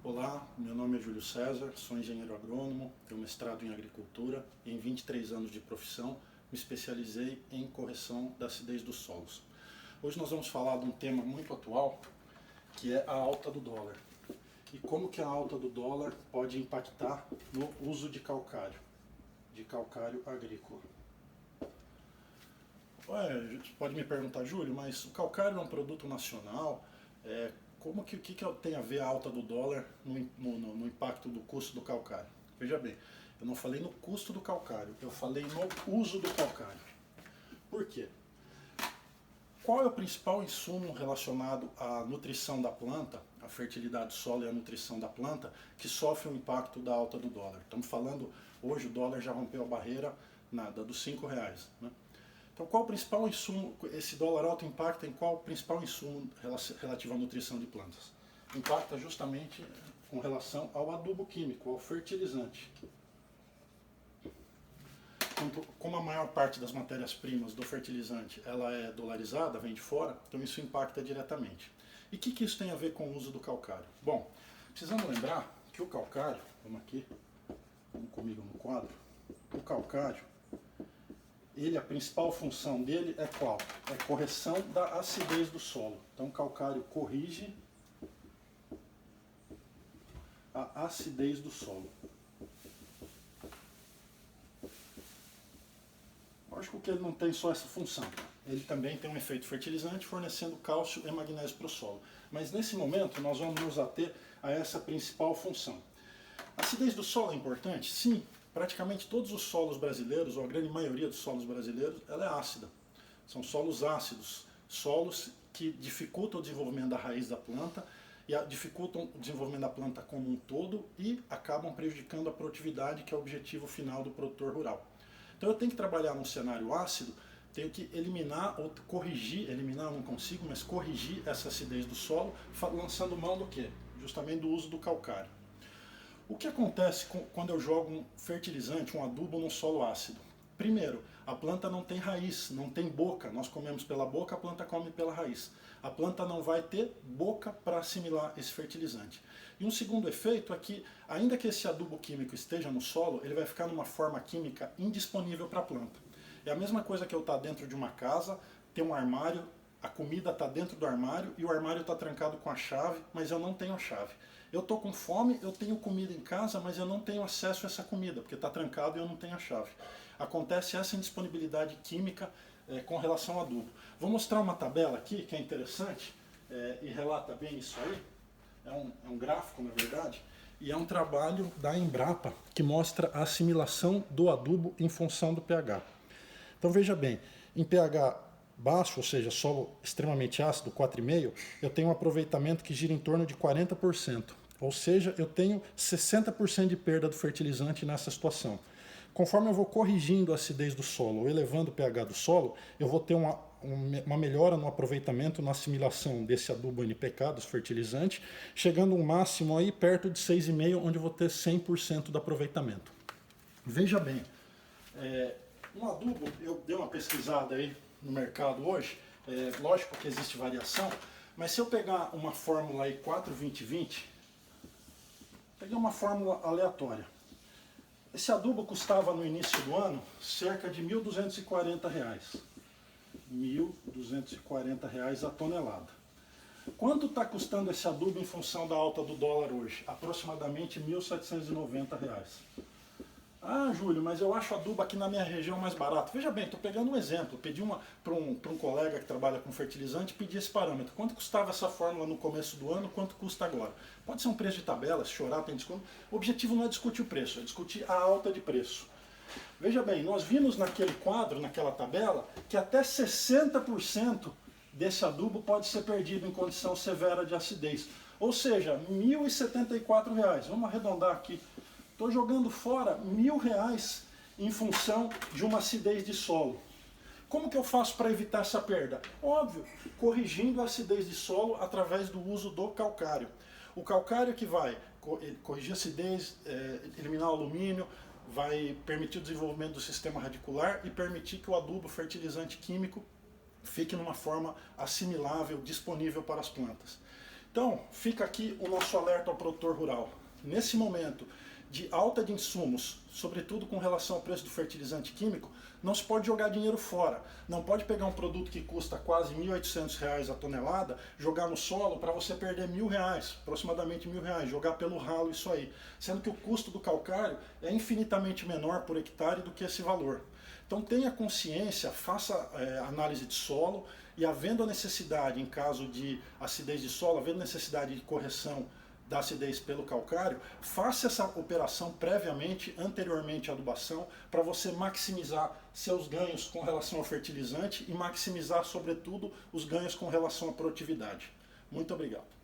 Olá, meu nome é Júlio César, sou engenheiro agrônomo, tenho mestrado em agricultura e em 23 anos de profissão me especializei em correção da acidez dos solos. Hoje nós vamos falar de um tema muito atual, que é a alta do dólar. E como que a alta do dólar pode impactar no uso de calcário agrícola. Você pode me perguntar, Júlio, mas o calcário é um produto nacional, o que tem a ver a alta do dólar no impacto do custo do calcário? Veja bem, eu não falei no custo do calcário, eu falei no uso do calcário. Por quê? Qual é o principal insumo relacionado à nutrição da planta, à fertilidade do solo e à nutrição da planta, que sofre o impacto da alta do dólar? Estamos falando, hoje o dólar já rompeu a barreira dos R$5, né? Então, qual o principal insumo, esse dólar alto impacta em qual o principal insumo relativo à nutrição de plantas? Impacta justamente com relação ao adubo químico, ao fertilizante. Como a maior parte das matérias-primas do fertilizante ela é dolarizada, vem de fora, então isso impacta diretamente. E o que isso tem a ver com o uso do calcário? Bom, precisamos lembrar que o calcário, vamos comigo no quadro, o calcário, a principal função dele é qual? É correção da acidez do solo. Então o calcário corrige a acidez do solo. Lógico que ele não tem só essa função. Ele também tem um efeito fertilizante, fornecendo cálcio e magnésio para o solo. Mas nesse momento nós vamos nos ater a essa principal função. A acidez do solo é importante? Sim. Praticamente todos os solos brasileiros, ou a grande maioria dos solos brasileiros, ela é ácida. São solos ácidos, solos que dificultam o desenvolvimento da raiz da planta, e dificultam o desenvolvimento da planta como um todo e acabam prejudicando a produtividade, que é o objetivo final do produtor rural. Então eu tenho que trabalhar num cenário ácido, tenho que eliminar ou corrigir, eliminar eu não consigo, mas corrigir essa acidez do solo, lançando mão do quê? Justamente do uso do calcário. O que acontece quando eu jogo um fertilizante, um adubo num solo ácido? Primeiro, a planta não tem raiz, não tem boca. Nós comemos pela boca, a planta come pela raiz. A planta não vai ter boca para assimilar esse fertilizante. E um segundo efeito é que, ainda que esse adubo químico esteja no solo, ele vai ficar numa forma química indisponível para a planta. É a mesma coisa que eu estar dentro de uma casa, ter um armário, a comida está dentro do armário e o armário está trancado com a chave, mas eu não tenho a chave. Eu estou com fome, eu tenho comida em casa, mas eu não tenho acesso a essa comida, porque está trancado e eu não tenho a chave. Acontece essa indisponibilidade química com relação ao adubo. Vou mostrar uma tabela aqui que é interessante e relata bem isso aí. É um gráfico, na verdade, e é um trabalho da Embrapa que mostra a assimilação do adubo em função do pH. Então veja bem, em pH baixo, ou seja, solo extremamente ácido, 4,5, eu tenho um aproveitamento que gira em torno de 40%. Ou seja, eu tenho 60% de perda do fertilizante nessa situação. Conforme eu vou corrigindo a acidez do solo, ou elevando o pH do solo, eu vou ter uma melhora no aproveitamento, na assimilação desse adubo NPK, dos fertilizantes, chegando um máximo aí perto de 6,5, onde eu vou ter 100% do aproveitamento. Veja bem, um adubo, eu dei uma pesquisada aí no mercado hoje, lógico que existe variação, mas se eu pegar uma fórmula aí 4-20-20, peguei uma fórmula aleatória. Esse adubo custava no início do ano cerca de R$ 1.240. R$ 1.240 a tonelada. Quanto está custando esse adubo em função da alta do dólar hoje? Aproximadamente R$ 1.790. Ah, Júlio, mas eu acho adubo aqui na minha região mais barato. Veja bem, estou pegando um exemplo. Pedi para um colega que trabalha com fertilizante, pedi esse parâmetro. Quanto custava essa fórmula no começo do ano, quanto custa agora? Pode ser um preço de tabela, se chorar tem desconto. O objetivo não é discutir o preço, é discutir a alta de preço. Veja bem, nós vimos naquele quadro, naquela tabela, que até 60% desse adubo pode ser perdido em condição severa de acidez. Ou seja, R$ 1.074. Vamos arredondar aqui. Estou jogando fora R$ 1.000 em função de uma acidez de solo. Como que eu faço para evitar essa perda? Óbvio, corrigindo a acidez de solo através do uso do calcário. O calcário que vai corrigir a acidez, eliminar o alumínio, vai permitir o desenvolvimento do sistema radicular e permitir que o adubo fertilizante químico fique numa forma assimilável, disponível para as plantas. Então, fica aqui o nosso alerta ao produtor rural. Nesse momento de alta de insumos, sobretudo com relação ao preço do fertilizante químico, não se pode jogar dinheiro fora. Não pode pegar um produto que custa quase R$ 1.800 a tonelada, jogar no solo para você perder R$ 1.000, aproximadamente R$ 1.000, jogar pelo ralo isso aí. Sendo que o custo do calcário é infinitamente menor por hectare do que esse valor. Então tenha consciência, faça análise de solo e, havendo a necessidade, em caso de acidez de solo, havendo necessidade de correção da acidez pelo calcário, faça essa operação previamente, anteriormente à adubação, para você maximizar seus ganhos com relação ao fertilizante e maximizar, sobretudo, os ganhos com relação à produtividade. Muito obrigado.